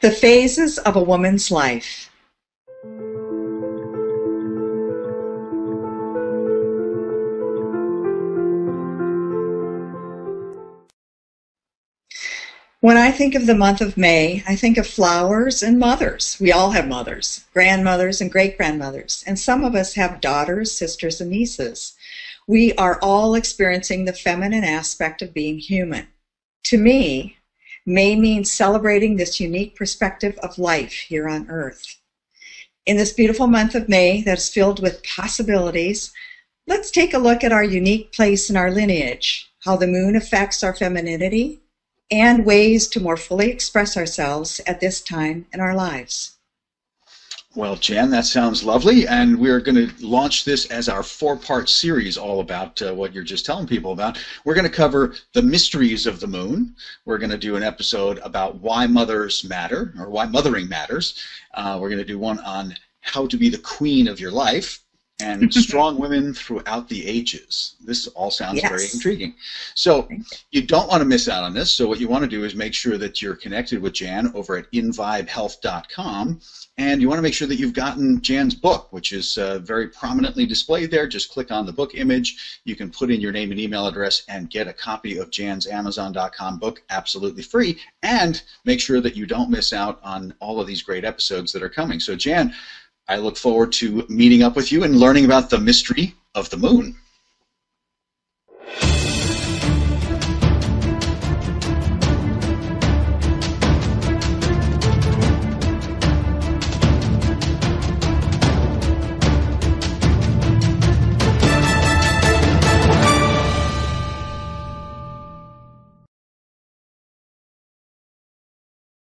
The phases of a woman's life. When I think of the month of May, I think of flowers and mothers. We all have mothers, grandmothers and great-grandmothers, and some of us have daughters, sisters, and nieces. We are all experiencing the feminine aspect of being human. To me, May means celebrating this unique perspective of life here on Earth. In this beautiful month of May that's filled with possibilities, let's take a look at our unique place in our lineage, how the moon affects our femininity, and ways to more fully express ourselves at this time in our lives. Well, Jan, that sounds lovely, and we're going to launch this as our 4-part series all about what you're just telling people about. We're going to cover the mysteries of the moon. We're going to do an episode about why mothers matter, or why mothering matters. We're going to do one on how to be the queen of your life, and strong women throughout the ages. This all sounds very intriguing. So you don't want to miss out on this. So what you want to do is make sure that you're connected with Jan over at invibehealth.com. And you want to make sure that you've gotten Jan's book, which is very prominently displayed there. Just click on the book image. You can put in your name and email address and get a copy of Jan's Amazon.com book absolutely free. And make sure that you don't miss out on all of these great episodes that are coming. So Jan, I look forward to meeting up with you and learning about the mystery of the moon.